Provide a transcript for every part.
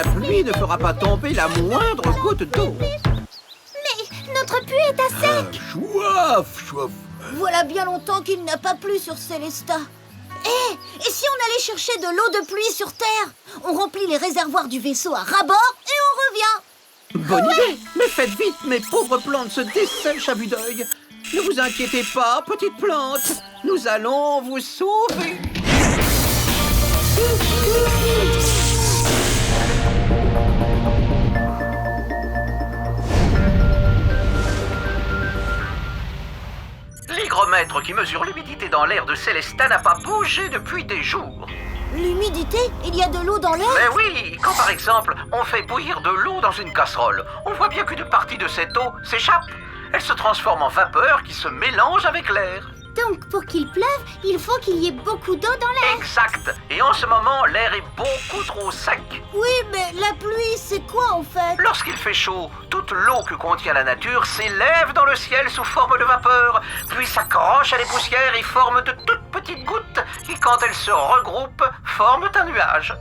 la pluie ne fera pas tomber la moindre goutte d'eau. Mais notre puits est à sec. Chouaf. Voilà bien longtemps qu'il n'a pas plu sur Célestat. Et si on allait chercher de l'eau de pluie sur Terre? On remplit les réservoirs du vaisseau à ras-bord et on revient. Bonne idée. Mais faites vite, mes pauvres plantes se dessèchent à vue d'œil. Ne vous inquiétez pas, petites plantes. Nous allons vous sauver. L'hygromètre qui mesure l'humidité dans l'air de Célestat n'a pas bougé depuis des jours. L'humidité? Il y a de l'eau dans l'air? Mais oui, quand par exemple on fait bouillir de l'eau dans une casserole, on voit bien qu'une partie de cette eau s'échappe. Elle se transforme en vapeur qui se mélange avec l'air. Donc, pour qu'il pleuve, il faut qu'il y ait beaucoup d'eau dans l'air. Exact. Et en ce moment, l'air est beaucoup trop sec. Oui, mais la pluie, c'est quoi en fait? Lorsqu'il fait chaud, toute l'eau que contient la nature s'élève dans le ciel sous forme de vapeur, puis s'accroche à des poussières et forme de toutes petites gouttes qui, quand elles se regroupent, forment un nuage.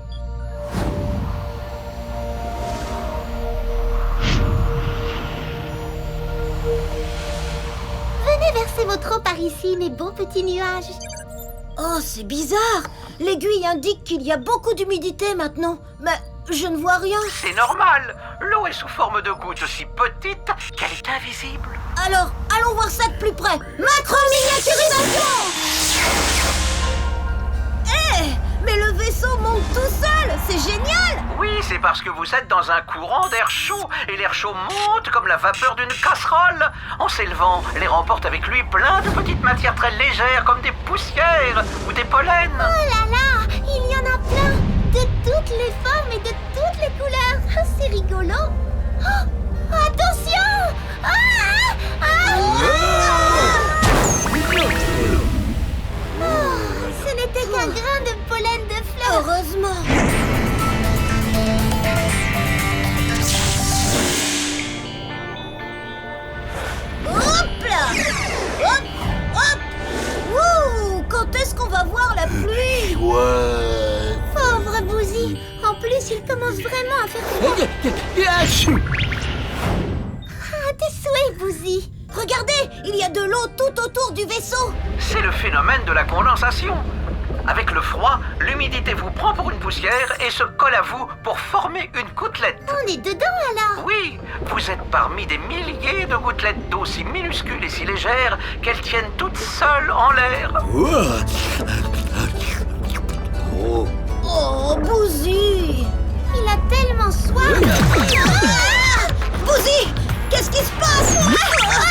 Venez verser votre eau par ici, mes beaux petits nuages. Oh, c'est bizarre. L'aiguille indique qu'il y a beaucoup d'humidité maintenant. Mais je ne vois rien. C'est normal. L'eau est sous forme de gouttes si petites qu'elle est invisible. Alors, allons voir ça de plus près. Macro-miniaturisation! Mais le vaisseau monte tout seul. C'est génial! Oui, c'est parce que vous êtes dans un courant d'air chaud, et l'air chaud monte comme la vapeur d'une casserole. En s'élevant, l'air emporte avec lui plein de petites matières très légères, comme des poussières ou des pollens. Oh là là, il y en a plein, de toutes les formes et de toutes les couleurs. Ah, c'est rigolo. Oh, attention! Ce n'était qu'un grain de pollen de fleurs. Heureusement. Hop là! Hop! Hop! Wouh! Quand est-ce qu'on va voir la pluie? Pauvre Bouzy. En plus, il commence vraiment à faire froid. Ah, tes souhaits, Bouzy. Regardez, il y a de l'eau tout autour du vaisseau. C'est le phénomène de la condensation. Avec le froid, l'humidité vous prend pour une poussière et se colle à vous pour former une gouttelette. On est dedans alors. Oui, vous êtes parmi des milliers de gouttelettes d'eau si minuscules et si légères qu'elles tiennent toutes seules en l'air. Oh, Bouzy! Il a tellement soif. Bouzy! Qu'est-ce qui se passe?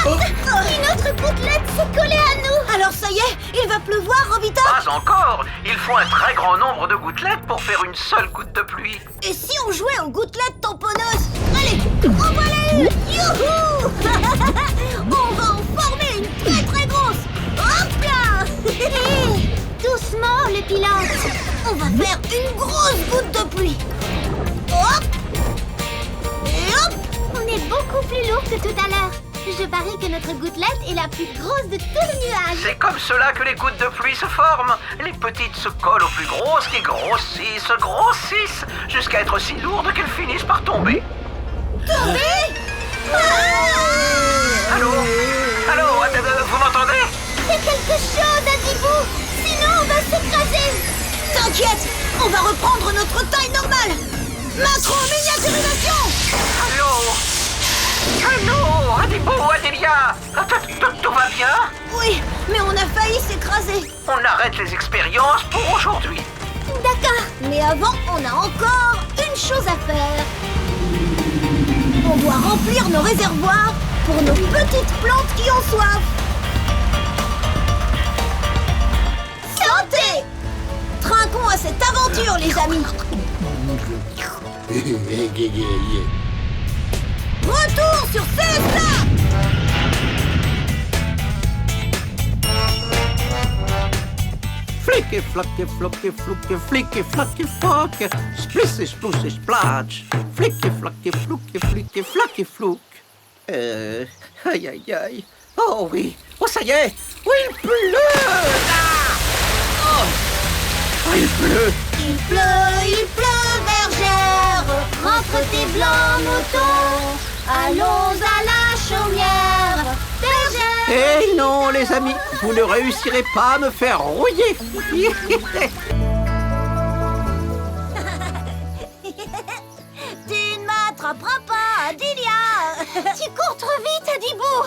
Une autre gouttelette s'est collée à nous. Alors ça y est, il va pleuvoir, Robita? Pas encore. Il faut un très grand nombre de gouttelettes pour faire une seule goutte de pluie. Et si on jouait aux gouttelettes tamponneuses? Allez, en voilà une! Youhou! On va en former une très très grosse! Hop là! Hé, doucement, le pilote. On va faire une grosse goutte de pluie! Hop! Et hop! On est beaucoup plus lourd que tout à l'heure. Je parie que notre gouttelette est la plus grosse de tout le nuage. C'est comme cela que les gouttes de pluie se forment. Les petites se collent aux plus grosses qui grossissent, jusqu'à être si lourdes qu'elles finissent par tomber. Tomber! Allô, vous m'entendez? C'est quelque chose, Adibou. Sinon, on va s'écraser. T'inquiète, on va reprendre notre taille normale! Macro-miniaturisation! Allô, Adibou, Adélia, tout va bien? Oui, mais on a failli s'écraser. On arrête les expériences pour aujourd'hui. D'accord, mais avant, on a encore une chose à faire. On doit remplir nos réservoirs pour nos petites plantes qui ont soif. Santé! Trinquons à cette aventure, les amis. Retour sur Célestat! Flicky, flacky, flocky, flucky, flicky, flacky, flock. Splissy, splousy, splash. Flicky, flacky, flucky, flicky, flacky, flouk. Aïe, aïe, aïe. Oh oui. Oh, ça y est. Oui, il pleut. Oh, il pleut. Il pleut, bergère. moutons. Allons à la chaumière, bergère. Eh non, les amis, vous ne réussirez pas à me faire rouiller. Tu ne m'attraperas pas, Adilia. Tu cours trop vite, Adibou.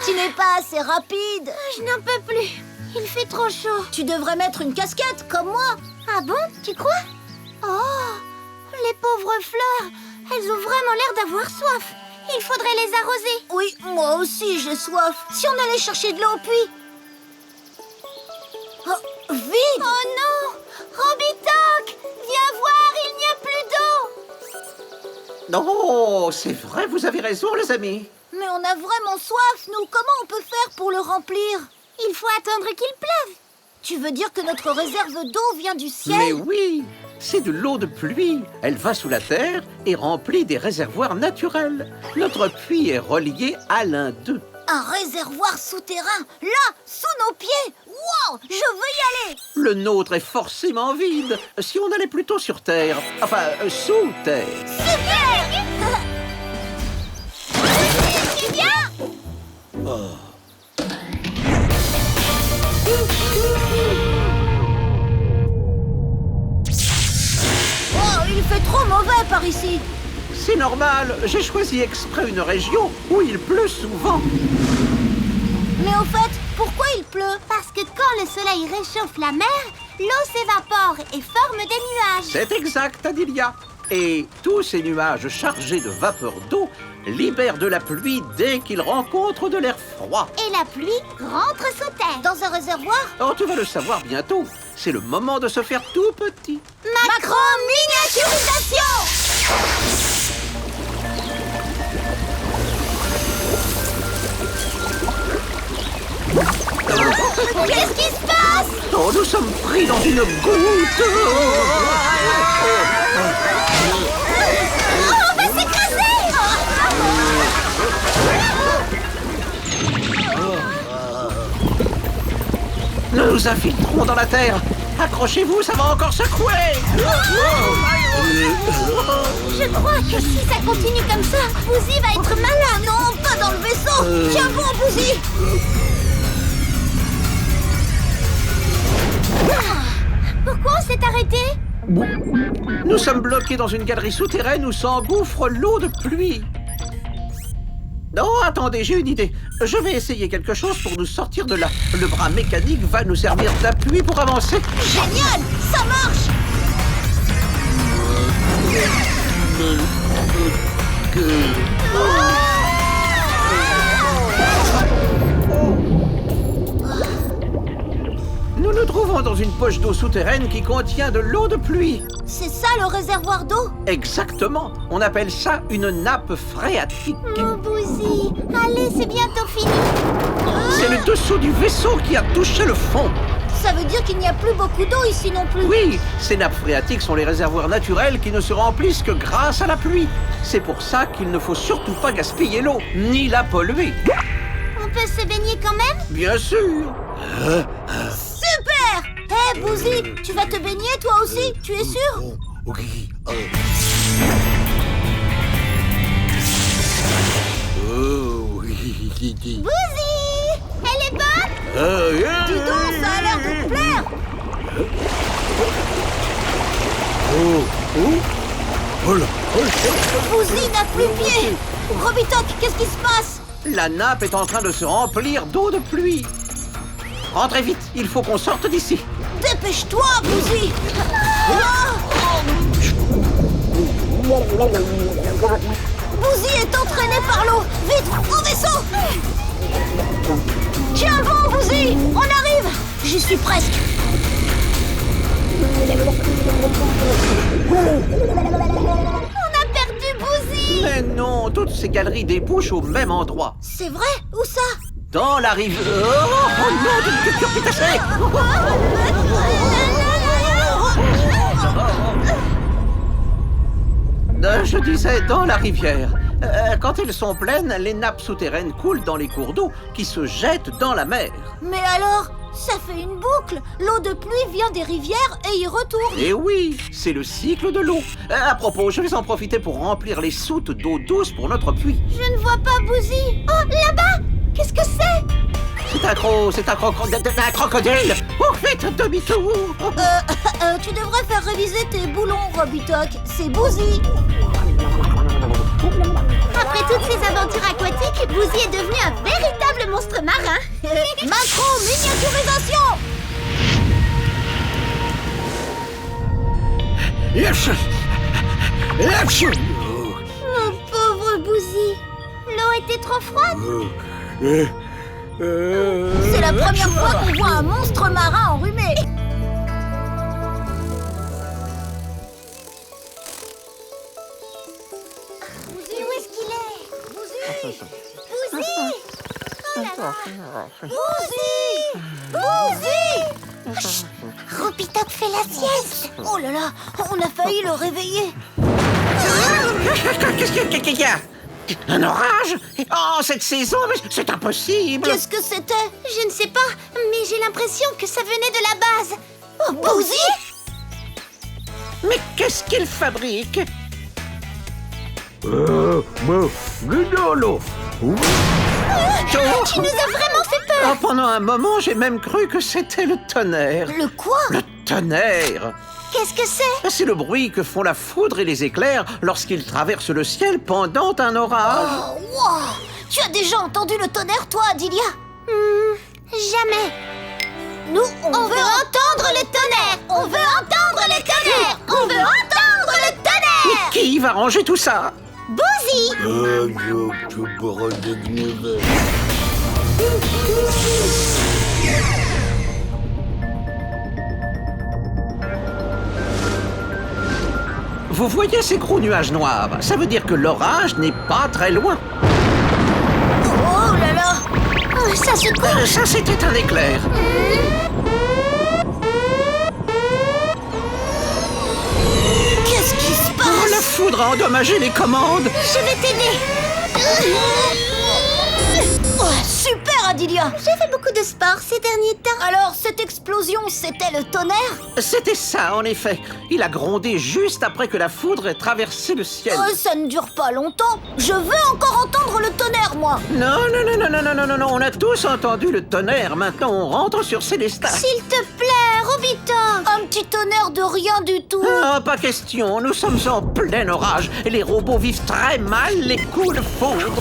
Tu n'es pas assez rapide. Je n'en peux plus. Il fait trop chaud. Tu devrais mettre une casquette comme moi. Ah bon, tu crois? Oh, les pauvres fleurs. Elles ont vraiment l'air d'avoir soif. Il faudrait les arroser. Oui, moi aussi j'ai soif. Si on allait chercher de l'eau au puits. Oh, vite! Oh non! Robitoc, viens voir, il n'y a plus d'eau. Non, c'est vrai, vous avez raison, les amis. Mais on a vraiment soif, nous. Comment on peut faire pour le remplir? Il faut attendre qu'il pleuve. Tu veux dire que notre réserve d'eau vient du ciel? Mais oui, c'est de l'eau de pluie. Elle va sous la terre et remplit des réservoirs naturels. Notre puits est relié à l'un d'eux. Un réservoir souterrain, là, sous nos pieds. Wow, je veux y aller. Le nôtre est forcément vide. Si on allait plutôt sur terre, enfin, sous terre. Super. Tu viens? Oh, il fait trop mauvais par ici. C'est normal, j'ai choisi exprès une région où il pleut souvent. Mais au fait, pourquoi il pleut? Parce que quand le soleil réchauffe la mer, l'eau s'évapore et forme des nuages. C'est exact, Adilia. Et tous ces nuages chargés de vapeur d'eau libèrent de la pluie dès qu'ils rencontrent de l'air froid. Et la pluie rentre sous terre. Dans un réservoir? Oh, tu vas le savoir bientôt. C'est le moment de se faire tout petit. Macro-miniaturisation. Qu'est-ce qui se passe? Oh, nous sommes pris dans une goutte. On va s'écraser. Nous nous infiltrons dans la terre. Accrochez-vous, ça va encore secouer. Je crois que si ça continue comme ça, Bouzy va être malade. Non, pas dans le vaisseau. Tiens bon, Bouzy. Pourquoi on s'est arrêté? Nous sommes bloqués dans une galerie souterraine où s'engouffre l'eau de pluie. Non, attendez, j'ai une idée. Je vais essayer quelque chose pour nous sortir de là. Le bras mécanique va nous servir d'appui pour avancer. Génial, ça marche. Nous nous trouvons dans une poche d'eau souterraine qui contient de l'eau de pluie. C'est ça le réservoir d'eau? Exactement. On appelle ça une nappe phréatique. Mon Bouzy, allez, c'est bientôt fini. C'est le dessous du vaisseau qui a touché le fond. Ça veut dire qu'il n'y a plus beaucoup d'eau ici non plus. Oui, ces nappes phréatiques sont les réservoirs naturels qui ne se remplissent que grâce à la pluie. C'est pour ça qu'il ne faut surtout pas gaspiller l'eau, ni la polluer. On peut se baigner quand même? Bien sûr. Super. Hé, Bouzy, tu vas te baigner toi aussi? Tu es sûr? Bouzy, elle est bonne? Dis donc, ça a l'air de te plaire. Bouzy n'a plus pied. Robitoc, qu'est-ce qui se passe? La nappe est en train de se remplir d'eau de pluie. Rentrez vite, il faut qu'on sorte d'ici. Dépêche-toi, Bouzy. Bouzy est entraîné par l'eau. Vite, au vaisseau. Tiens bon, Bouzy, on arrive. J'y suis presque. On a perdu Bouzy. Mais non, toutes ces galeries débouchent au même endroit. C'est vrai? Où ça? Dans la rive... Oh non, d'une culture pitacée. Je disais dans la rivière. Quand elles sont pleines, les nappes souterraines coulent dans les cours d'eau qui se jettent dans la mer. Mais alors, Ça fait une boucle. L'eau de pluie vient des rivières et y retourne. Et oui, c'est le cycle de l'eau. À propos, je vais en profiter pour remplir les soutes d'eau douce pour notre puits. Je ne vois pas Bouzy. Oh, là-bas. Qu'est-ce que c'est? C'est un crocodile. Oh, faites demi-tour. Tu devrais faire réviser tes boulons, Robitoc. C'est Bouzy. Après toutes ces aventures aquatiques, Bouzy est devenu un véritable monstre marin. Macro-miniaturisation. Mon pauvre Bouzy. L'eau était trop froide. C'est la première fois qu'on voit un monstre marin enrhumé. Bouzy, où est-ce qu'il est? Bouzy. Oh là là. Bouzy. Robitoc fait la sieste. Oh là là, on a failli le réveiller. Qu'est-ce qu'il y a? Un orage? Oh, cette saison, mais c'est impossible. Qu'est-ce que c'était? Je ne sais pas, mais j'ai l'impression que ça venait de la base. Oh, Bouzy? Mais qu'est-ce qu'il fabrique? Tu nous as vraiment fait peur. Oh, pendant un moment, j'ai même cru que c'était le tonnerre. Le quoi? Le tonnerre! Qu'est-ce que c'est? C'est le bruit que font la foudre et les éclairs lorsqu'ils traversent le ciel pendant un orage. Oh, wow. Tu as déjà entendu le tonnerre, toi, Adilia? Jamais. Nous, on veut entendre le tonnerre. On veut entendre le tonnerre. On veut entendre le tonnerre. Qui va ranger tout ça? Bouzy. Vous voyez ces gros nuages noirs? Ça veut dire que l'orage n'est pas très loin. Oh là là. Oh, ça se couche. Ça, c'était un éclair. Qu'est-ce qui se Oh, passe? la foudre a endommagé les commandes. Je vais t'aider. Oh, super, Adilia. J'ai fait beaucoup de sport ces derniers temps. Alors, cette explosion, c'était le tonnerre? C'était ça, en effet. Il a grondé juste après que la foudre ait traversé le ciel. Ça ne dure pas longtemps. Je veux encore entendre le tonnerre, moi. Non, on a tous entendu le tonnerre. Maintenant, on rentre sur Célestat. S'il te plaît, Robitoc. Un petit tonnerre de rien du tout. Ah, pas question, nous sommes en plein orage et les robots vivent très mal les coups de foudre.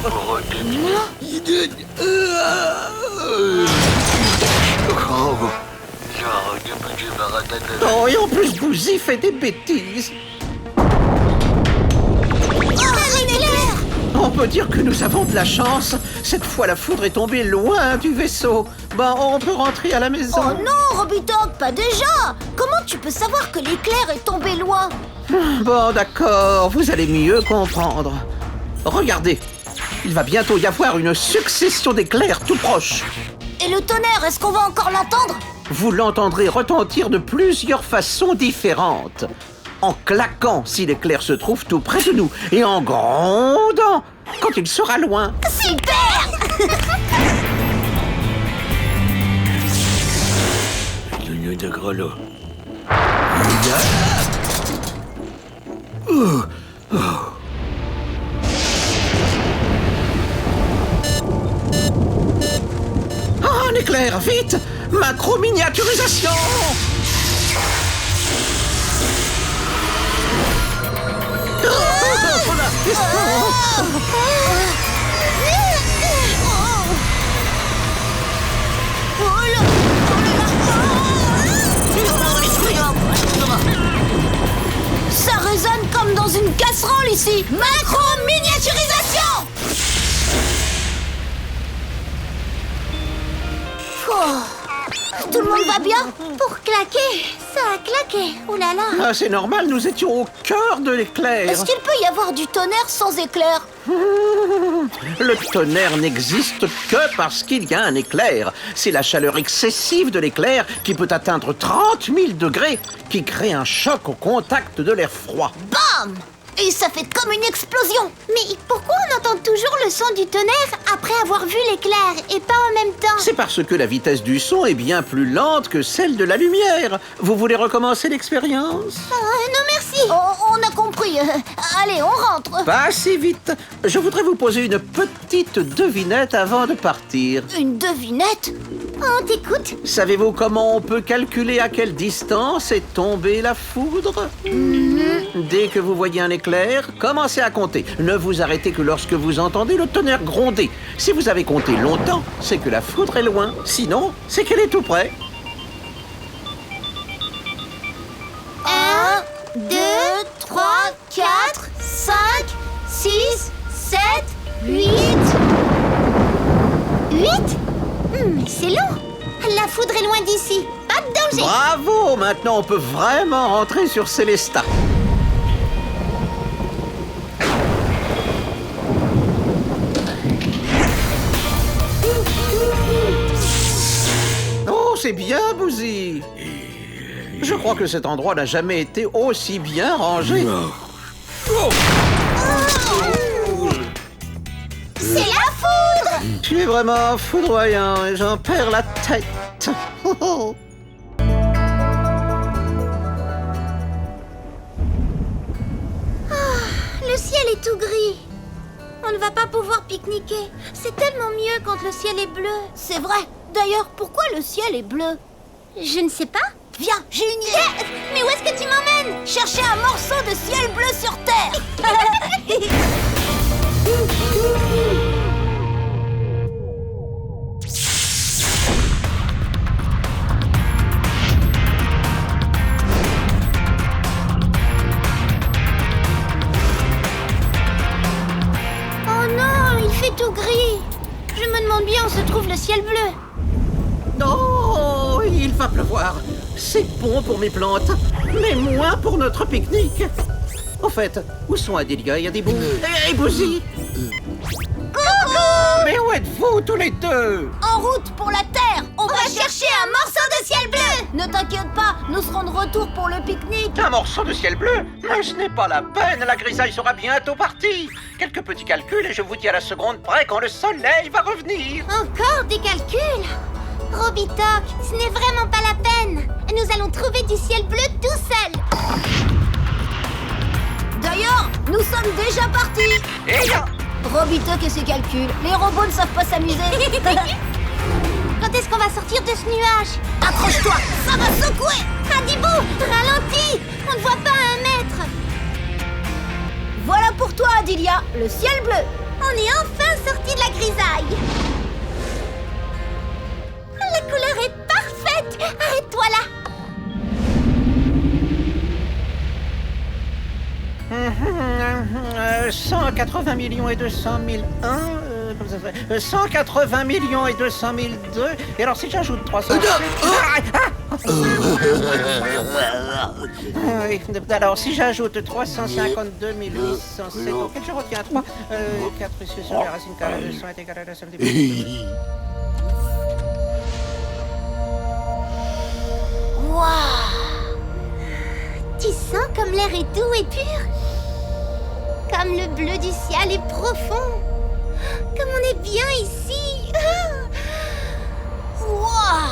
Oh, et en plus, Bouzy fait des bêtises. Un éclair. On peut dire que nous avons de la chance. Cette fois, la foudre est tombée loin du vaisseau. Bon, on peut rentrer à la maison. Oh non, Robitoc, pas déjà. Comment tu peux savoir que l'éclair est tombé loin? Bon, d'accord, vous allez mieux comprendre. Regardez, il va bientôt y avoir une succession d'éclairs tout proches. Et le tonnerre, est-ce qu'on va encore l'entendre? Vous l'entendrez retentir de plusieurs façons différentes. En claquant si l'éclair se trouve tout près de nous et en grondant quand il sera loin. Super. de grelot. Ah, un éclair, vite! Macro-miniaturisation! Ça résonne comme dans une casserole ici. Macro-miniaturisation. Tout le monde va bien? Pour claquer, ça a claqué. Ouh là là. Ah, c'est normal, nous étions au cœur de l'éclair. Est-ce qu'il peut y avoir du tonnerre sans éclair? Le tonnerre n'existe que parce qu'il y a un éclair. C'est la chaleur excessive de l'éclair qui peut atteindre 30 000 degrés qui crée un choc au contact de l'air froid. Bam! et ça fait comme une explosion. Mais pourquoi on entend toujours le son du tonnerre après avoir vu l'éclair et pas en même temps? C'est parce que la vitesse du son est bien plus lente que celle de la lumière. Vous voulez recommencer l'expérience? Non merci. On a compris. Allez, on rentre. Pas si vite. Je voudrais vous poser une petite devinette avant de partir. Une devinette? On t'écoute. Savez-vous comment on peut calculer à quelle distance est tombée la foudre? Dès que vous voyez un éclair, commencez à compter. Ne vous arrêtez que lorsque vous entendez le tonnerre gronder. Si vous avez compté longtemps, c'est que la foudre est loin. Sinon, c'est qu'elle est tout près. 1, 2, 3, 4, 5, 6, 7, 8. 8? Mais c'est long. La foudre est loin d'ici. Pas de danger. Bravo! Maintenant, on peut vraiment rentrer sur Célestat. Oh, c'est bien, Bouzy. Je crois que cet endroit n'a jamais été aussi bien rangé. C'est la foudre. Tu es vraiment foudroyant et j'en perds la tête. Le ciel est tout gris. On ne va pas pouvoir pique-niquer. C'est tellement mieux quand le ciel est bleu. C'est vrai. D'ailleurs, pourquoi le ciel est bleu? Je ne sais pas. Viens, j'ai une idée. Mais où est-ce que tu m'emmènes? Chercher un morceau de ciel bleu sur Terre. Oh non, il fait tout gris. Je me demande bien où se trouve le ciel bleu. Oh, il va pleuvoir. C'est bon pour mes plantes, mais moins pour notre pique-nique. Au fait, où sont Adelia et Adibou? Et Bouzy? Coucou! Mais où êtes-vous tous les deux? En route pour la Terre. On va chercher un morceau de ciel bleu. Ne t'inquiète pas, nous serons de retour pour le pique-nique. Un morceau de ciel bleu? Mais ce n'est pas la peine, la grisaille sera bientôt partie. Quelques petits calculs et je vous dis à la seconde près quand le soleil va revenir. Encore des calculs? Robitoc, ce n'est vraiment pas la peine. Nous allons trouver du ciel bleu tout seuls. D'ailleurs, nous sommes déjà partis. Et là, Robitoc et ses calculs. Les robots ne savent pas s'amuser. Quand est-ce qu'on va sortir de ce nuage? Accroche-toi, ça va secouer. Adibou, ralentis. On ne voit pas à 1 mètre. Voilà pour toi, Adilia, le ciel bleu. On est enfin sorti de la grisaille. La couleur est parfaite. Arrête-toi là. 180 millions et 200 000 comme ça se fait 180 millions et 200 000 2. Et alors si j'ajoute 300... Oui, alors si j'ajoute 352 807... Ok, je retiens 3. 4 ici sur la racine carrée de 200 est égal à la somme des... Waouh! Tu sens comme l'air est doux et pur? Comme le bleu du ciel est profond? Comme on est bien ici? Waouh!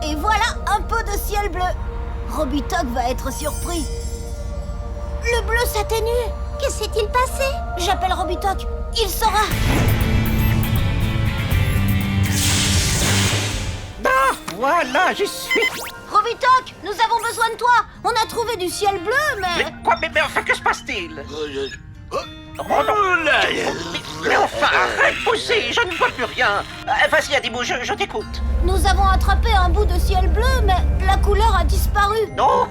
Et voilà un peu de ciel bleu. Robitoc va être surpris. Le bleu s'atténue. Que s'est-il passé? J'appelle Robitoc. Il saura. Ah, voilà, j'y suis. Robitoc, nous avons besoin de toi. On a trouvé du ciel bleu, mais... Mais quoi, mais enfin, que se passe-t-il? Oh non. Mais enfin, arrête, Bouzy, je ne vois plus rien. Vas-y, Adibou, je t'écoute. Nous avbleu trouvé un bout de ciel bleu, mais la couleur a disparu. Non.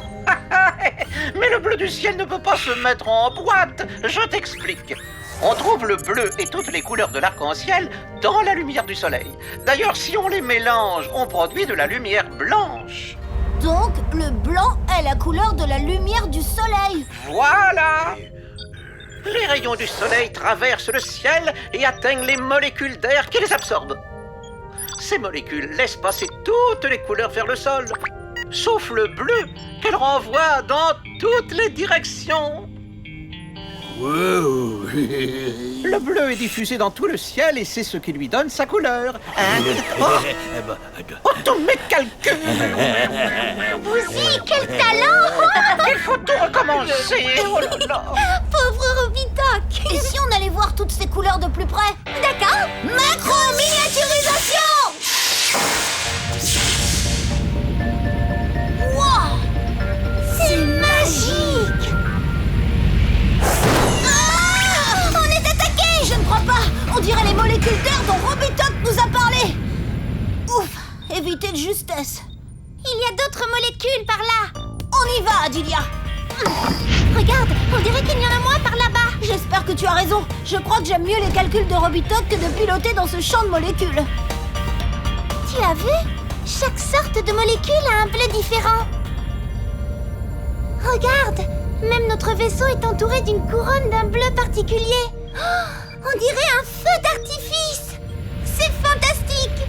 Mais le bleu du ciel ne peut pas se mettre en boîte. Je t'explique. On trouve le bleu et toutes les couleurs de l'arc-en-ciel dans la lumière du soleil. D'ailleurs, si on les mélange, on produit de la lumière blanche. Donc, le blanc est la couleur de la lumière du soleil. Voilà! Les rayons du soleil traversent le ciel et atteignent les molécules d'air qui les absorbent. Ces molécules laissent passer toutes les couleurs vers le sol. sauf le bleu qu'elle renvoie dans toutes les directions. Wow. Le bleu est diffusé dans tout le ciel et c'est ce qui lui donne sa couleur. Hein? Oh, tous mes calculs! Bouzy, quel talent! Il faut tout recommencer! Oh là là! Pauvre Robitoc! Et si on allait voir toutes ces couleurs de plus près? D'accord. Macro-miniaturisation! Wow! C'est magique! Ah! On est attaqué! Je ne crois pas! On dirait les molécules d'air dont Robitoc nous a parlé! Ouf! Éviter de justesse! Il y a d'autres molécules par là. On y va, Adilia! Regarde, on dirait qu'il y en a moins par là-bas. J'espère que tu as raison. Je crois que j'aime mieux les calculs de Robitoc que de piloter dans ce champ de molécules. Tu as vu? Chaque sorte de molécule a un bleu différent. Regarde, même notre vaisseau est entouré d'une couronne d'un bleu particulier. Oh, on dirait un feu d'artifice. C'est fantastique.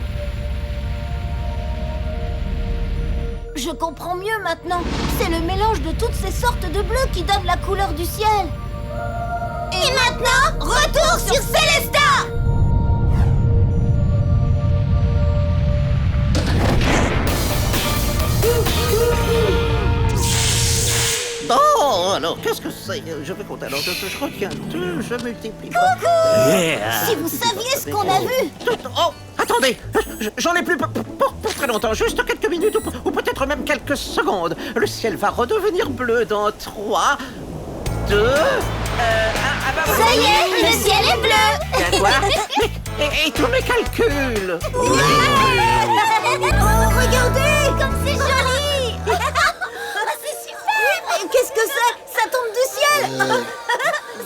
Je comprends mieux maintenant. C'est le mélange de toutes ces sortes de bleus qui donne la couleur du ciel. Et maintenant, retour sur Célesta! Oh, alors, qu'est-ce que c'est? Je vais compter. Alors, je retiens deux, je multiplie. Si vous saviez ce qu'on a vu! Oh, attendez! J'en ai plus pour très longtemps, juste quelques minutes ou peut-être même quelques secondes. Le ciel va redevenir bleu dans 3, 2, 1. Ça y est, le ciel est bleu! Quoi? Et tous mes calculs! Oh, regardez! Comme c'est joli. C'est super! Qu'est-ce que c'est? Ça tombe du ciel!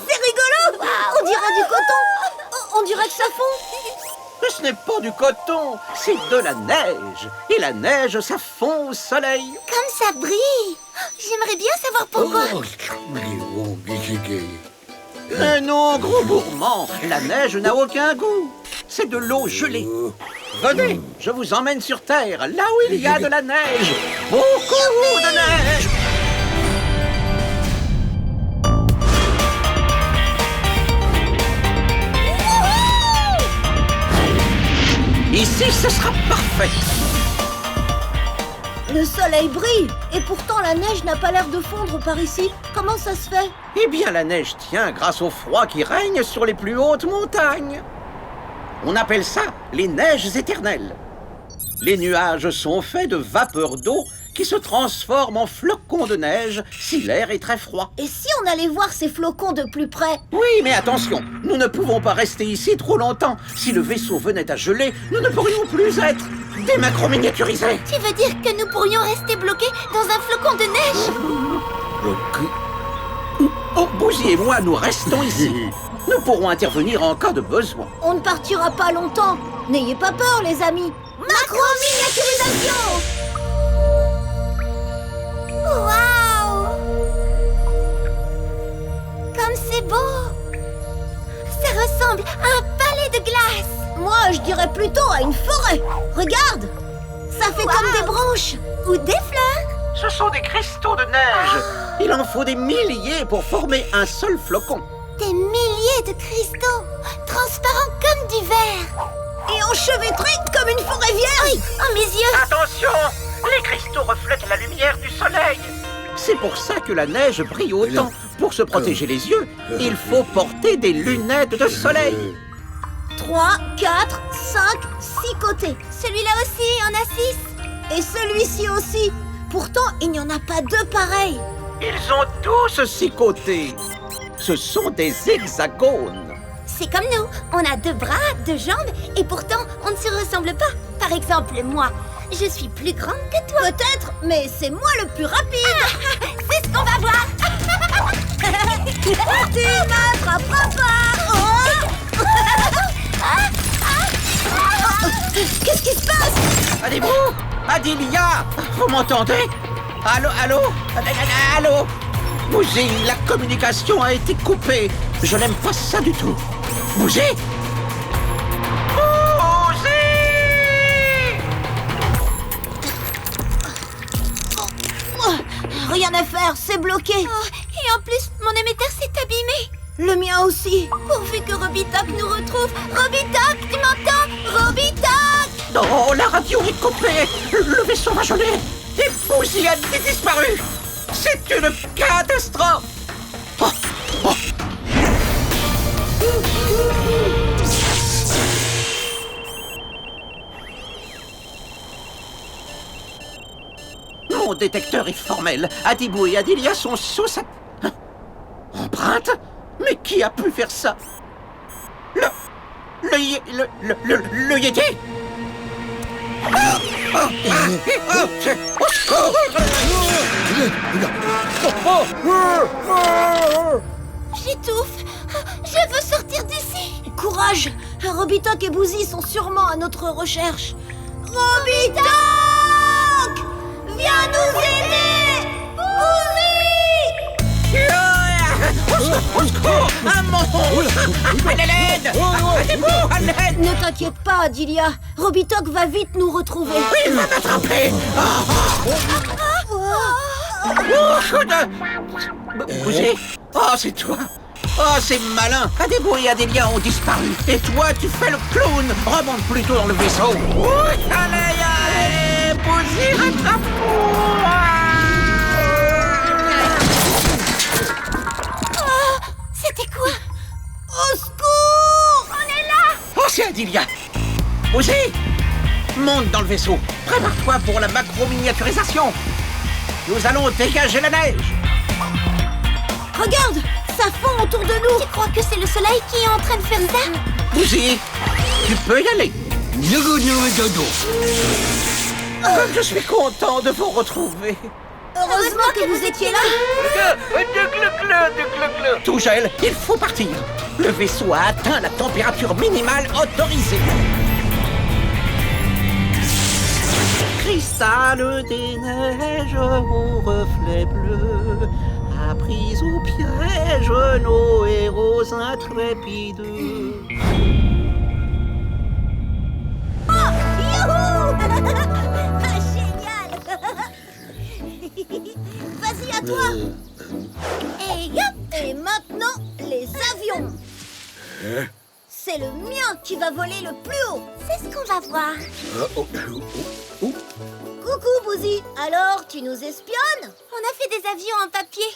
C'est rigolo! On dirait du coton! On dirait que ça fond! Mais ce n'est pas du coton, c'est de la neige. Et la neige, ça fond au soleil. Comme ça brille. J'aimerais bien savoir pourquoi. Mais non, gros gourmand, la neige n'a aucun goût. C'est de l'eau gelée. Venez, je vous emmène sur Terre, là où il y a de la neige. Beaucoup de neige. Ici, ce sera parfait. Le soleil brille et pourtant la neige n'a pas l'air de fondre par ici. Comment ça se fait? Eh bien, la neige tient grâce au froid qui règne sur les plus hautes montagnes. On appelle ça les neiges éternelles. Les nuages sont faits de vapeur d'eau qui se transforment en flocons de neige si l'air est très froid. Et si on allait voir ces flocons de plus près? Oui, mais attention, nous ne pouvons pas rester ici trop longtemps. Si le vaisseau venait à geler, nous ne pourrions plus être démacro-miniaturisés. Tu veux dire que nous pourrions rester bloqués dans un flocon de neige? Oh, Bouzy et moi, nous restons ici. Nous pourrons intervenir en cas de besoin. On ne partira pas longtemps. N'ayez pas peur, les amis. Macro-miniaturisation! Waouh! Comme c'est beau! Ça ressemble à un palais de glace! Moi, je dirais plutôt à une forêt. Regarde! Ça fait comme des branches. Ou des fleurs! Ce sont des cristaux de neige. Il en faut des milliers pour former un seul flocon. Des milliers de cristaux, transparents comme du verre! Et enchevêtrés comme une forêt vierge. Oh, mes yeux! Attention! Les cristaux reflètent la lumière du soleil. C'est pour ça que la neige brille autant. Pour se protéger les yeux, il faut porter des lunettes de soleil. 3, 4, 5, 6 côtés. Celui-là aussi, en a 6. Et celui-ci aussi. Pourtant, il n'y en a pas deux pareils. Ils ont tous 6 côtés. Ce sont des hexagones. C'est comme nous, on a 2 bras, 2 jambes, et pourtant on ne se ressemble pas. Par exemple, moi, je suis plus grande que toi. Peut-être, mais c'est moi le plus rapide. C'est ce qu'on va voir. Tu m'attraperas pas. Qu'est-ce qui se passe? Allez-vous? Adilia, vous m'entendez? Allô, allô? Allô? Bouzy, la communication a été coupée. Je n'aime pas ça du tout. Bouzy? Bouzy! Rien à faire, c'est bloqué. Oh, et en plus, mon émetteur s'est abîmé. Le mien aussi. Pourvu que Robitoc nous retrouve. Robitoc, tu m'entends? Robitoc! Non, la radio est coupée. Le vaisseau va geler. Et Boozy a disparu. C'est une catastrophe. Oh, oh. Mon détecteur est formel. Adibou et Adilia sont sous cette... Hein? Empreinte? Mais qui a pu faire ça? Le Yéti? Au secours! J'étouffe. Je veux sortir d'ici. Courage! Robitoc et Boozy sont sûrement à notre recherche. Robitoc! Viens nous aider! Boozy! Au secours! Un monstre! À l'aide! Adibou, à l'aide! Ne t'inquiète pas, Adilia. Robitoc va vite nous retrouver. Il va m'attraper! Boozy? Oh, c'est toi! Oh, c'est malin! Adibou et Adilia ont disparu. Et toi, tu fais le clown! Remonte plutôt dans le vaisseau! Allez, Boozy, rattrape-moi! C'était quoi? Au secours! On est là! Oh, c'est Adilia! Boozy! Monte dans le vaisseau! Prépare-toi pour la macro-miniaturisation! Nous allons dégager la neige! Regarde! Ça fond autour de nous! Tu crois que c'est le soleil qui est en train de faire ça? Boozy, tu peux y aller! Comme je suis content de vous retrouver! Heureusement que vous étiez là! Tout gel, il faut partir! Le vaisseau a atteint la température minimale autorisée! Cristal des neiges aux reflets bleus, a pris au piège nos héros intrépides. Youhou! Ah, génial! Vas-y, à toi! Et hop! Et maintenant, les avions! C'est le mien qui va voler le plus haut! C'est ce qu'on va voir. Coucou, Boozy! Alors, tu nous espionnes? On a fait des avions en papier.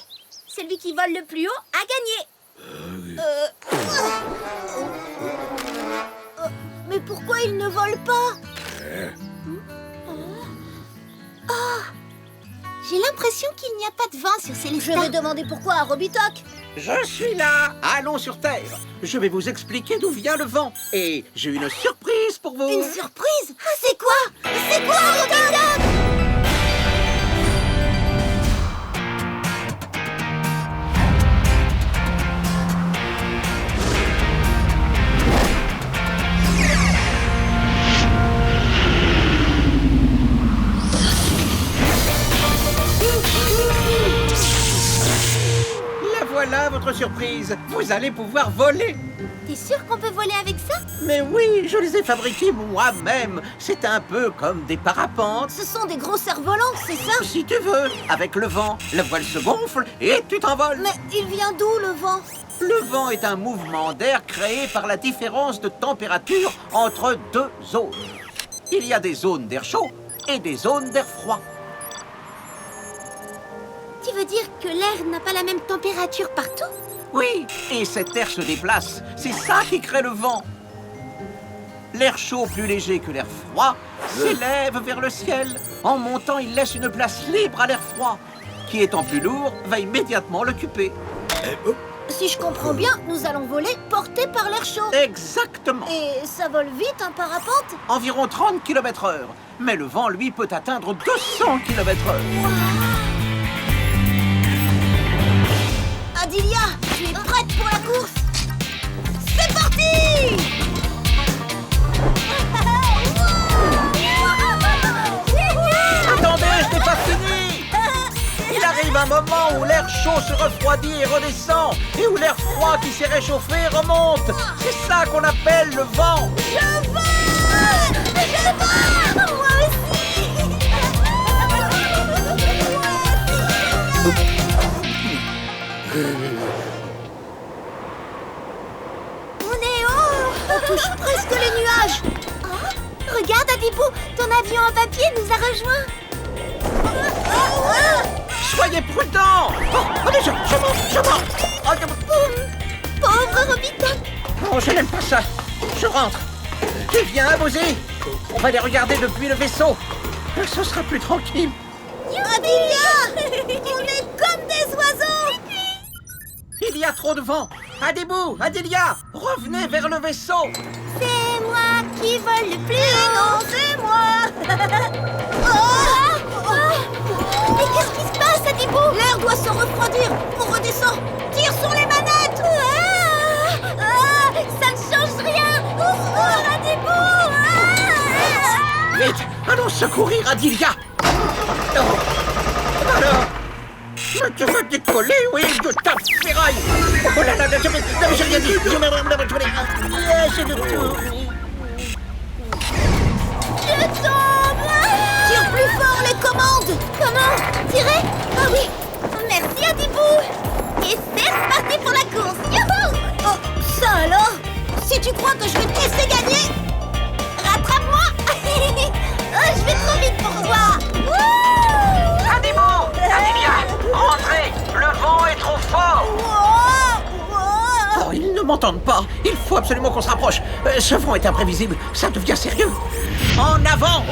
Celui qui vole le plus haut a gagné. Mais pourquoi il ne vole pas? J'ai l'impression qu'il n'y a pas de vent sur Je Célestat. vais demander pourquoi à Robitoc. Je suis là! Allons sur Terre! Je vais vous expliquer d'où vient le vent. Et j'ai une surprise pour vous! Une surprise? C'est quoi? C'est quoi, Robitoc? La voilà votre surprise! Vous allez pouvoir voler! T'es sûr qu'on peut voler avec ça? Mais oui, je les ai fabriqués moi-même! C'est un peu comme des parapentes! Ce sont des gros cerfs-volants, c'est ça? Si tu veux, avec le vent, la voile se gonfle et tu t'envoles! Mais il vient d'où, le vent? Le vent est un mouvement d'air créé par la différence de température entre deux zones. Il y a des zones d'air chaud et des zones d'air froid. Tu veux dire que l'air n'a pas la même température partout? Oui, et cet air se déplace. C'est ça qui crée le vent. L'air chaud, plus léger que l'air froid, s'élève vers le ciel. En montant, il laisse une place libre à l'air froid, qui étant plus lourd, va immédiatement l'occuper. Si je comprends bien, nous allons voler portés par l'air chaud. Exactement. Et ça vole vite, un parapente? Environ 30 km/h. Mais le vent, lui, peut atteindre 200 km/h. Adilia, tu es prête pour la course? C'est parti! Attendez, je n'ai pas fini! Il arrive un moment où l'air chaud se refroidit et redescend, et où l'air froid qui s'est réchauffé remonte. C'est ça qu'on appelle le vent. Je vole! Je vole! Moi aussi! touche presque les nuages. Oh, regarde, Adibou, ton avion en papier nous a rejoints. Soyez prudents. Oh, allez, je monte. Oh, Pauvre Robitoc. oh, je n'aime pas ça. Je rentre. Et viens, Bouzy. On va les regarder depuis le vaisseau. Ce sera plus tranquille. Adilia, on est comme des oiseaux. Il y a trop de vent. Adibou, Adilia, revenez vers le vaisseau. C'est moi qui vole le plus haut. Non, c'est moi. Mais qu'est-ce qui se passe, Adibou? L'air doit se refroidir. On redescend. Tire sur les manettes. Ça ne change rien. Au secours, Adibou. Vite, allons secourir Adilia. Oh. Alors, mais tu veux décoller, oui, de ta ferraille. Oh là là, j'ai rien dit. Je tombe. Tire plus fort les commandes. Comment? Tirer? Ah oui. Merci, Adibou. Et c'est reparti pour la course. Youhou! Oh, ça alors? Si tu crois que je vais te laisser gagner, Rattrape-moi. Oh, je vais trop vite pour toi. Wouh! Adibou, Adilia, entrez. Le vent est trop fort. Oh, ils ne m'entendent pas. Il faut absolument qu'on se rapproche. Ce vent est imprévisible. Ça devient sérieux. En avant.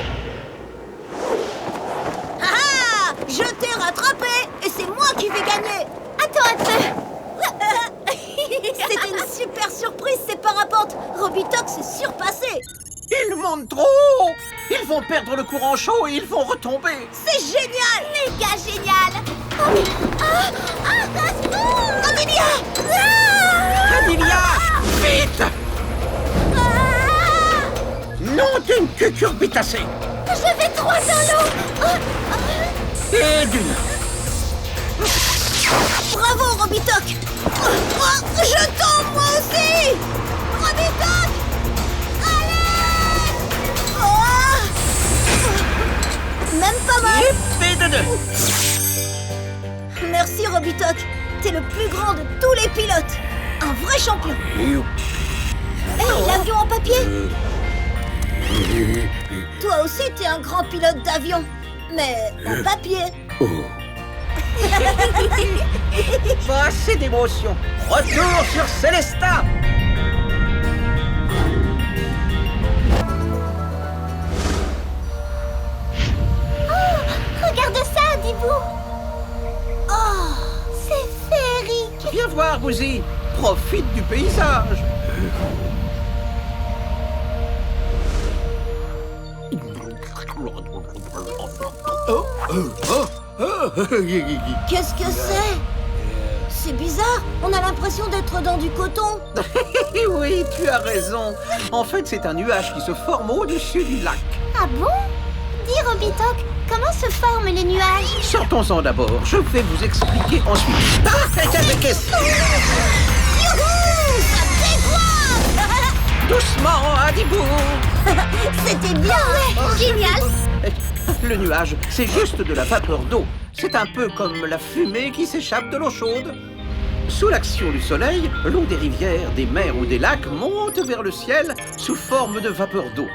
Ah, je t'ai rattrapé et c'est moi qui vais gagner. Attends un peu. C'était une super surprise ces parapentes. Robitoc s'est surpassé. Ils montent trop haut. Ils vont perdre le courant chaud et ils vont retomber. C'est génial. Méga génial. Oh, mais... Adilia. Adilia, vite. Non d'une cucurbitacée. Je vais droit dans l'eau. Et d'une. Bravo Robitoc. Je tombe moi aussi. Robitoc. Allez. Même pas mal. Épée de deux. Merci Robitoc. T'es le plus grand de tous les pilotes. Un vrai champion. Hey, l'avion en papier. Toi aussi, t'es un grand pilote d'avion. Mais en papier. Pas assez d'émotion. Retour sur Célestat. Regarde ça, Adibou. Oh, c'est féerique. Viens voir, Bouzy. Profite du paysage. Qu'est-ce que c'est? C'est bizarre. On a l'impression d'être dans du coton. Oui, tu as raison. En fait, c'est un nuage qui se forme au-dessus du lac. Ah bon? Dis, Robitoc, comment se forment les nuages? Sortons-en d'abord. Je vais vous expliquer ensuite. Qu'est-ce Youhou! Ça décoiffe. Doucement, Adibou. C'était bien. Génial. Le nuage, c'est juste de la vapeur d'eau. C'est un peu comme la fumée qui s'échappe de l'eau chaude. Sous l'action du soleil, l'eau des rivières, des mers ou des lacs monte vers le ciel sous forme de vapeur d'eau.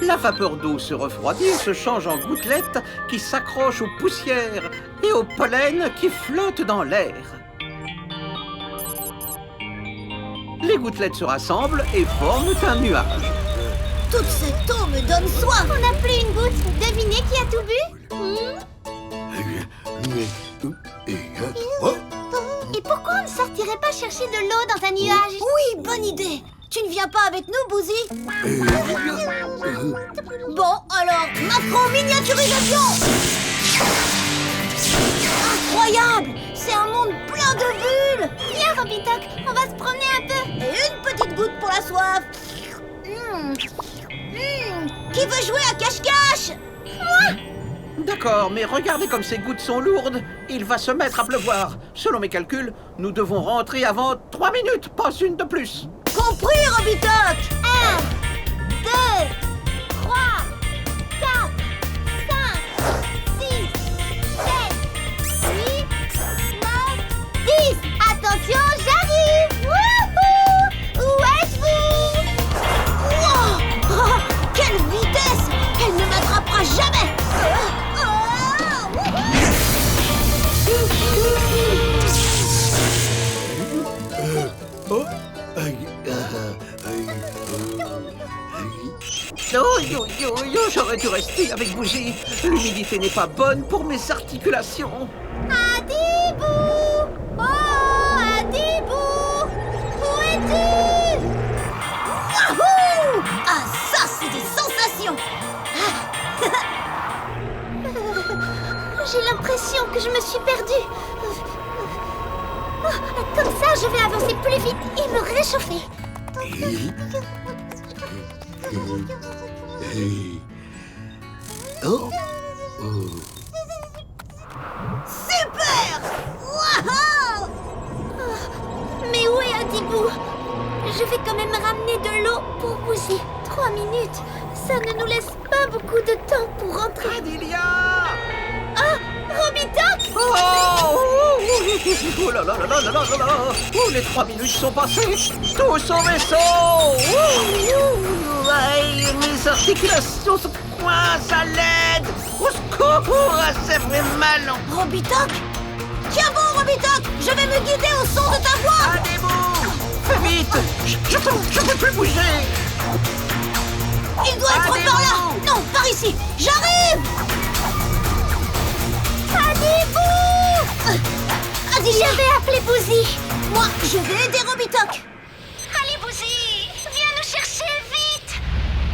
La vapeur d'eau se refroidit et se change en gouttelettes qui s'accrochent aux poussières et au pollen qui flottent dans l'air. Les gouttelettes se rassemblent et forment un nuage. Toute cette eau me donne soif. On n'a plus une goutte. Devinez qui a tout bu? Et pourquoi on ne sortirait pas chercher de l'eau dans un nuage? Oui, bonne idée. Tu ne viens pas avec nous, Bouzy? Bon, alors, macro miniaturisation. Incroyable! C'est un monde plein de bulles. Viens, Robitoc, on va se promener un peu. Et une petite goutte pour la soif. Qui veut jouer à cache-cache? D'accord, mais regardez comme ces gouttes sont lourdes. Il va se mettre à pleuvoir. Selon mes calculs, nous devons rentrer avant 3 minutes, pas une de plus. Compris, Robitoc. 1, 2, 3, 4, 5, 6, 7, 8, 9, 10. Attention, j'arrive. Wouhou! Où êtes-vous? J'aurais dû rester avec Bougie. L'humidité n'est pas bonne pour mes articulations. Adibou! Oh, Adibou! Où es-tu? Wahou! Ah, ça, c'est des sensations! J'ai l'impression que je me suis perdue. Comme ça, je vais avancer plus vite et me réchauffer. Super! Wahou! Mais où est Adibou? Je vais quand même ramener de l'eau pour Bougie. 3 minutes, ça ne nous laisse pas beaucoup de temps pour rentrer. Adilia! Ah, Robitoc! Oh là là là là là là là là! Oh, les 3 minutes sont passées! Tous au vaisseau! Aïe, mes articulations se coincent à l'aide! Au secours! Ça fait mal! Robitoc! Tiens bon, Robitoc! Je vais me guider au son de ta voix! Allez-vous! Fais vite! Je peux plus bouger! Il doit être par là! Non, par ici! J'arrive! Adibou! Adilia! Je vais appeler Bougie. Moi, je vais aider Robitoc! Allez, Bougie, viens nous chercher vite.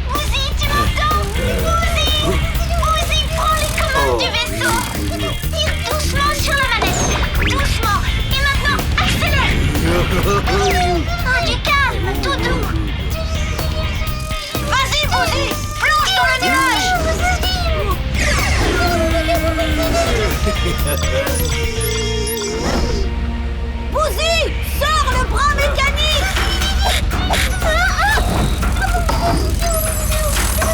Bougie, tu m'entends? Bougie! Bougie, prends les commandes du vaisseau. Tire doucement sur la manette. Doucement. Et maintenant, accélère. Oh, du calme, tout doux. Vas-y, Bougie! Plonge dans le nuage! Bougie! Sors le bras mécanique!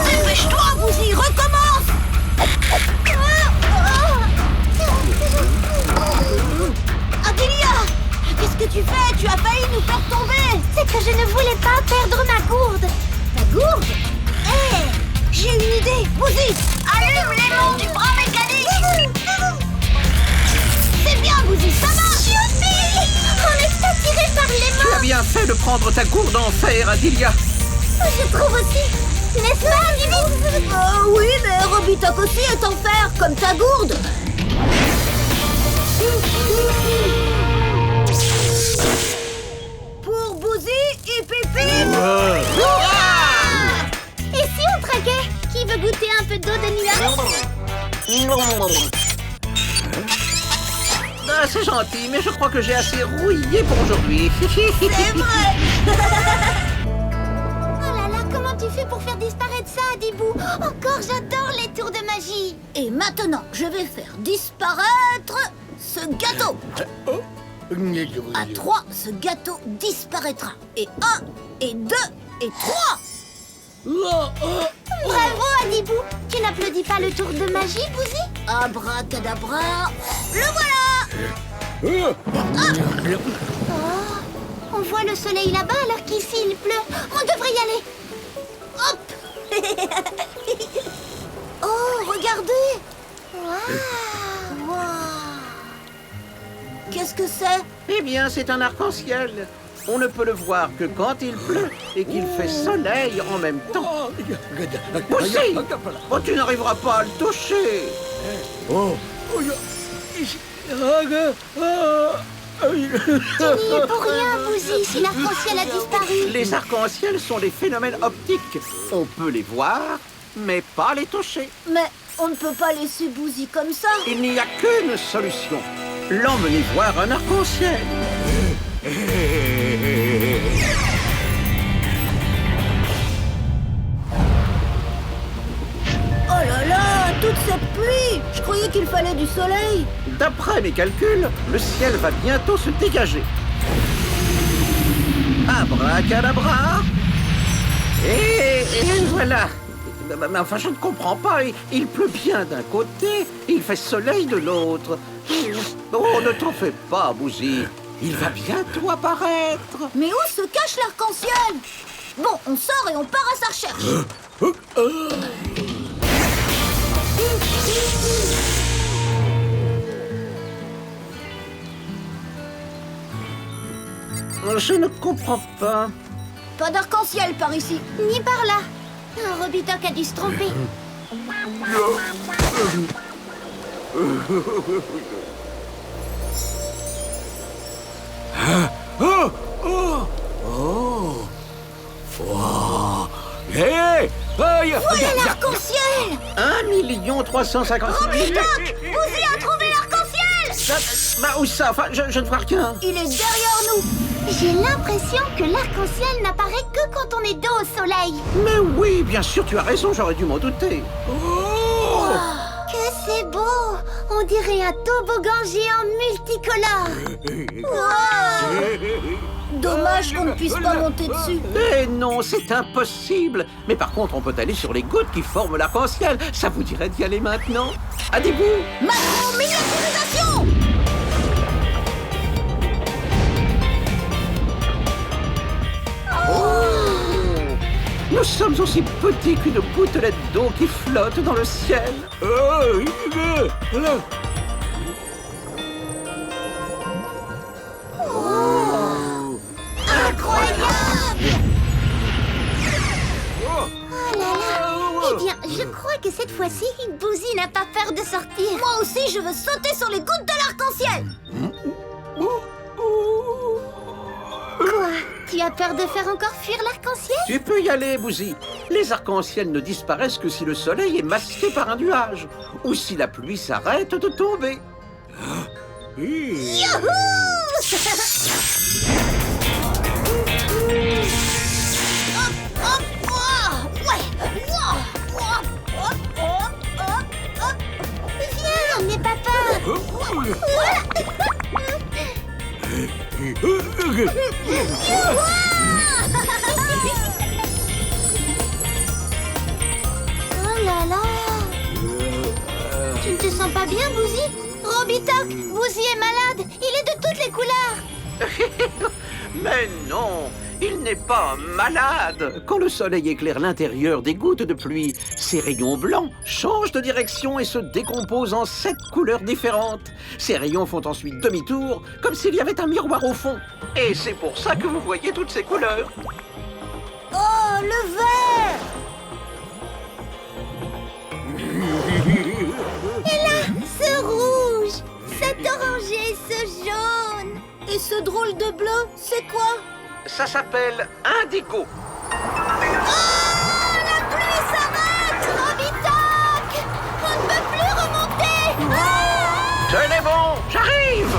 Dépêche-toi, Bougie! Recommence! Adilia! Qu'est-ce que tu fais? Tu as failli nous faire tomber! C'est que je ne voulais pas perdre ma gourde. Ta gourde? Hé! J'ai une idée! Bougie! Allume l'aimant du bras mécanique! C'est bien, Bougie! Ça marche! On est attiré par les Tu as mains. bien fait de prendre ta gourde en fer, Adilia! Je trouve aussi. N'est-ce pas, Adibou? Oui, mais Robitoc aussi est en fer, comme ta gourde! Pour Bougie et Pipi! Et si on traquait? Qui veut goûter un peu d'eau de nuage? Ah, c'est gentil, mais je crois que j'ai assez rouillé pour aujourd'hui. C'est vrai! Oh là là, comment tu fais pour faire disparaître ça, Adibou? Encore, j'adore les tours de magie. Et maintenant, je vais faire disparaître ce gâteau! À 3, ce gâteau disparaîtra. Et 1, et 2, et 3! Bravo, Adibou. Tu n'applaudis pas le tour de magie, Bougie? Abracadabra, le voilà! On voit le soleil là-bas alors qu'ici il pleut. On devrait y aller. Hop! Oh, regardez! Waouh! Qu'est-ce que c'est? Eh bien, c'est un arc-en-ciel. On ne peut le voir que quand il pleut et qu'il fait soleil en même temps. Aussi! Oh, tu n'arriveras pas à le toucher. Tu n'y es pour rien, Bougie, si l'arc-en-ciel a disparu. Les arcs-en-ciel sont des phénomènes optiques. On peut les voir, mais pas les toucher. Mais on ne peut pas laisser Bougie comme ça. Il n'y a qu'une solution. L'emmener voir un arc-en-ciel. Oh là là, toute cette pluie! Je croyais qu'il fallait du soleil. D'après mes calculs, le ciel va bientôt se dégager. Abracadabra. Et voilà. Mais enfin, je ne comprends pas. Il pleut bien d'un côté, et il fait soleil de l'autre. Oh, ne t'en fais pas, Bougie. Il va bientôt apparaître. Mais où se cache l'arc-en-ciel? Bon, on sort et on part à sa recherche. Je ne comprends pas. Pas d'arc-en-ciel par ici. Ni par là. Robitoc a dû se tromper. Oh! Oh! Oh! Wow! Hé! Aïe! Voilà l'arc-en-ciel. 1 350 000. Robitoc, Bouzy a trouvé l'arc-en-ciel. Bah, où ça? Enfin, je ne vois rien. Il est derrière nous. J'ai l'impression que l'arc-en-ciel n'apparaît que quand on est dos au soleil. Mais oui, bien sûr, tu as raison, j'aurais dû m'en douter. Oh! Que c'est beau! On dirait un toboggan géant multicolore. Dommage qu'on ne puisse pas monter dessus. Eh non, c'est impossible. Mais par contre, on peut aller sur les gouttes qui forment l'arc-en-ciel. Ça vous dirait d'y aller maintenant? À début. Macro-miniaturisation. Nous sommes aussi petits qu'une gouttelette d'eau qui flotte dans le ciel. Oh! Incroyable. Oh là là! Eh bien, je crois que cette fois-ci, Bouzy n'a pas peur de sortir. Moi aussi, je veux sauter sur les gouttes de l'arc-en-ciel. Quoi? Tu as peur de faire encore fuir l'arc-en-ciel? Tu peux y aller, Bouzy. Les arcs-en-ciel ne disparaissent que si le soleil est masqué par un nuage ou si la pluie s'arrête de tomber. Viens, n'aie pas peur. Oh là là! Tu ne te sens pas bien, Bouzy? Robitoc, Bouzy est malade. Il est de toutes les couleurs. Mais non, il n'est pas malade. Quand le soleil éclaire l'intérieur des gouttes de pluie, ces rayons blancs changent de direction et se décomposent en 7 couleurs différentes. Ces rayons font ensuite demi-tour, comme s'il y avait un miroir au fond. Et c'est pour ça que vous voyez toutes ces couleurs. Oh, le vert. Ce rouge, cet orangé, ce jaune. Et ce drôle de bleu, c'est quoi? Ça s'appelle indigo. La pluie s'arrête. Robitoc! On ne peut plus remonter! Tenez bon, j'arrive.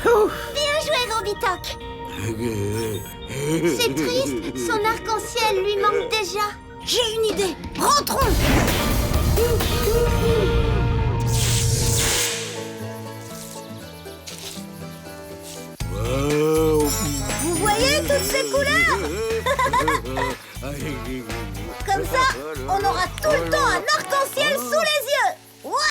Ouf. Bien joué, Robitoc! C'est triste, son arc-en-ciel lui manque déjà. J'ai une idée. Rentrons. Vous voyez toutes ces couleurs? Comme ça, on aura tout le temps un arc-en-ciel sous les yeux.